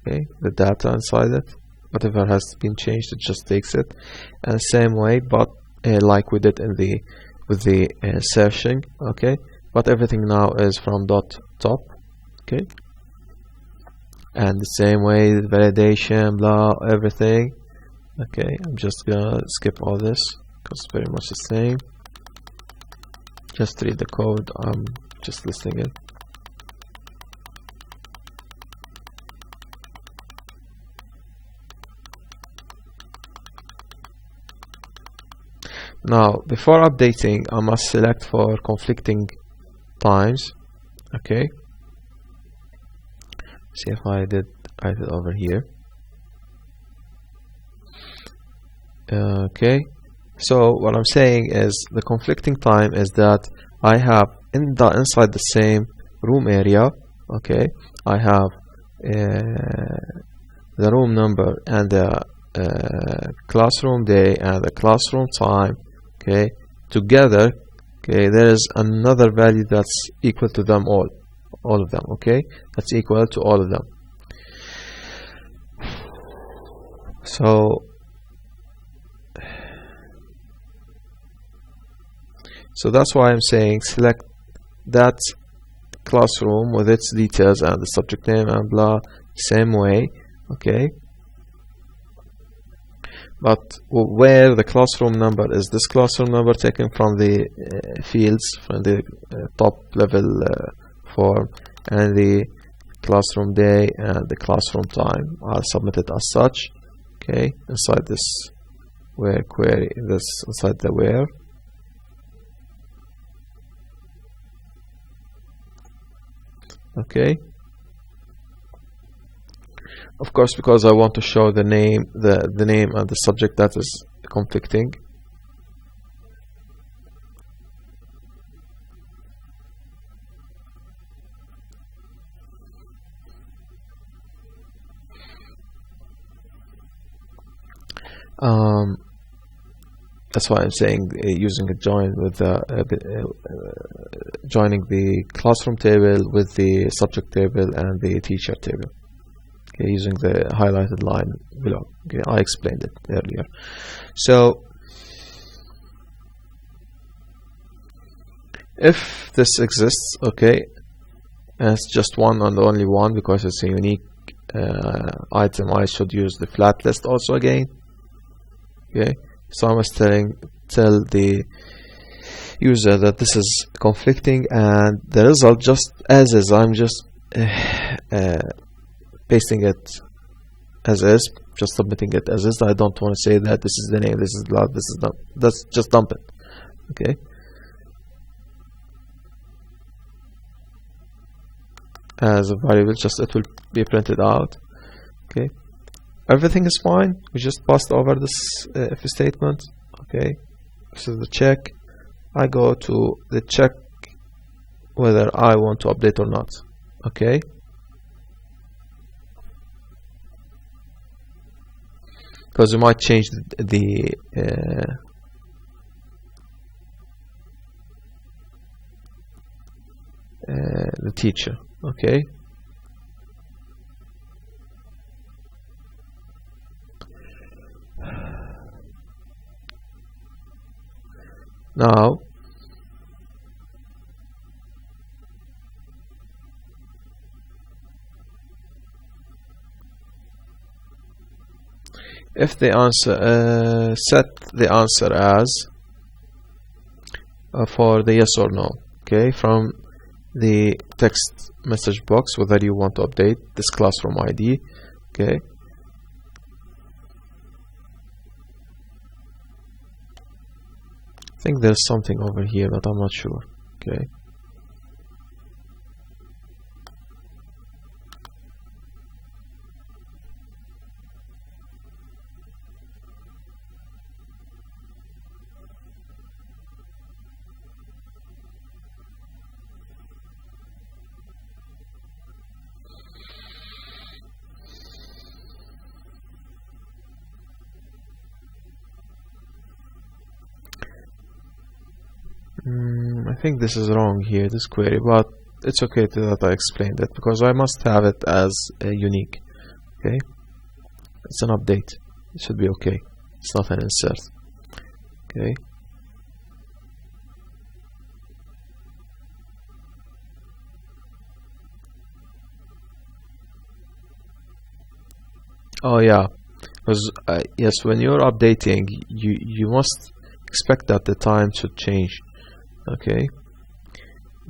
Okay, the data inside it, whatever has been changed, it just takes it. And same way, but like we did in the with the searching. Okay, but everything now is from .top. Okay, and the same way, the validation, blah, everything. Okay, I'm just gonna skip all this because it's very much the same. Just read the code, I'm just listing it. Now, before updating, I must select for conflicting times. Okay, see if I did write it over here. Okay, so what I'm saying is the conflicting time is that I have inside the same room area. Okay, I have the room number and the classroom day and the classroom time. Okay, together. Okay, there is another value that's equal to them all of them. Okay, that's equal to all of them. So that's why I'm saying select that classroom with its details and the subject name and blah, same way. Okay, but where the classroom number is this classroom number taken from the fields from the top level form, and the classroom day and the classroom time are submitted as such. Okay, inside this where query, this inside the where. Okay, of course, because I want to show the name, the name and the subject that is conflicting. That's why I'm saying using a join with joining the classroom table with the subject table and the teacher table. Okay, using the highlighted line below. Okay, I explained it earlier. So if this exists, okay, and it's just one and only one because it's a unique item, I should use the flat list also again. Okay, so I must tell the user that this is conflicting, and the result just as is. I'm just pasting it as is, just submitting it as is. I don't want to say that this is the name, this is loud, this is not. That's just dump it. Okay. As a variable, just it will be printed out. Okay. Everything is fine. We just passed over this if statement. Okay. This is the check. I go to the check whether I want to update or not. Okay, because you might change the teacher. Okay, now if the answer set the answer as for the yes or no, okay, from the text message box, whether you want to update this classroom ID. Okay, I think there's something over here, but I'm not sure. Okay, I think this is wrong here, this query, but it's okay that I explained it because I must have it as unique. Okay, it's an update, it should be okay, it's not an insert. Okay, oh yeah, because yes, when you're updating, you must expect that the time should change. Okay,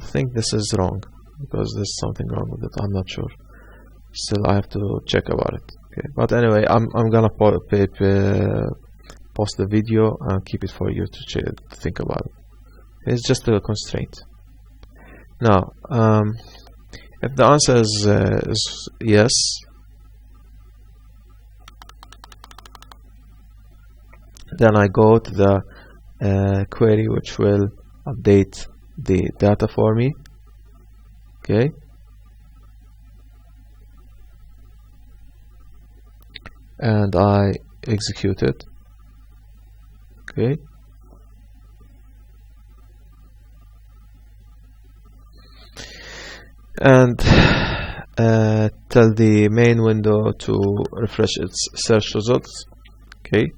I think this is wrong because there's something wrong with it. I'm not sure. Still, I have to check about it. Okay, but anyway, I'm gonna post the video and keep it for you to think about it. It's just a constraint. Now, if the answer is yes, then I go to the query which will update the data for me. Okay, and I execute it. Okay, and tell the main window to refresh its search results. Okay,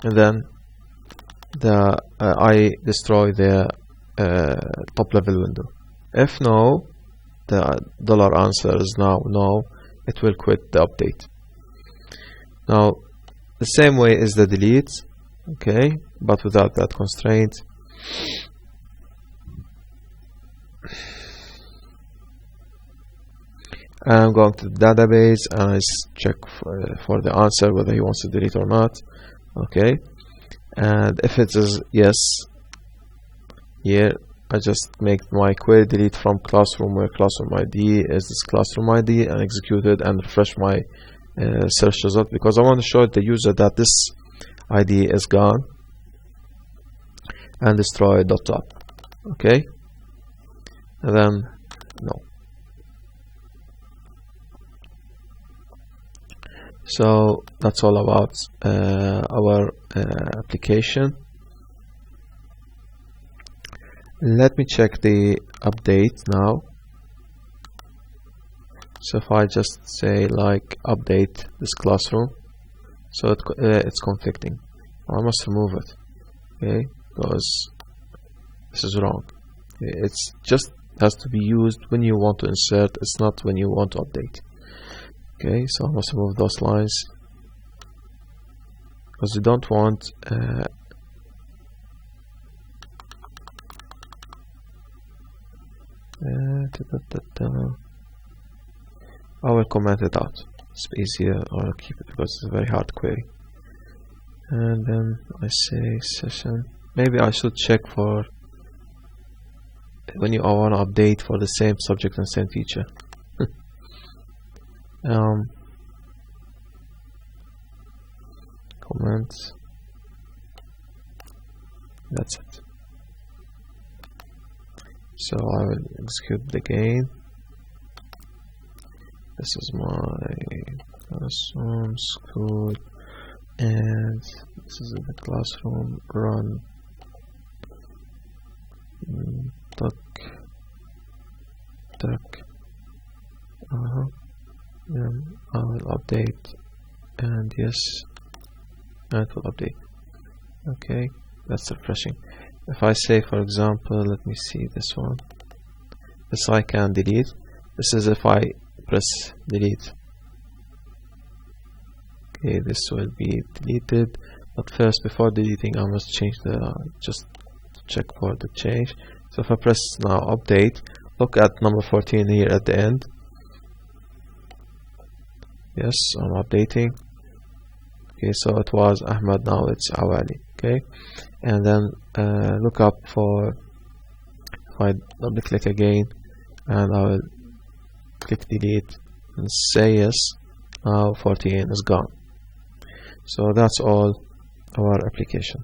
and then I destroy the top level window. If no, the $answer is now no, it will quit the update. Now the same way is the delete, okay, but without that constraint. I'm going to the database and I check for the answer whether he wants to delete or not. Okay, and if it is yes, here I just make my query delete from classroom where classroom ID is this classroom ID and execute it and refresh my search result because I want to show the user that this ID is gone, and destroy .top. Okay, and then no. So that's all about our application. Let me check the update now. So if I just say like update this classroom, so it's conflicting. I must remove it, okay, because this is wrong. It's just has to be used when you want to insert, it's not when you want to update. Okay, so I must remove those lines because you don't want I will comment it out. It's easier, or I'll keep it because it's a very hard query. And then I say session. Maybe I should check for when you want to update for the same subject and same teacher. Comments. That's it. So I will execute it again. This is my classroom school, and this is the classroom run. Duck. Then I will update, and yes, and it will update. Okay, that's refreshing. If I say, for example, let me see this one. This I can delete. This is if I press delete. Okay, this will be deleted. But first, before deleting, I must change the, just check for the change. So if I press now update, look at number 14 here at the end. Yes, I'm updating. Okay, so it was Ahmad, now it's Awali. Okay, and then look up for, if I double click again, and I will click delete and say yes, now 14 is gone. So that's all our application.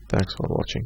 Thanks for watching.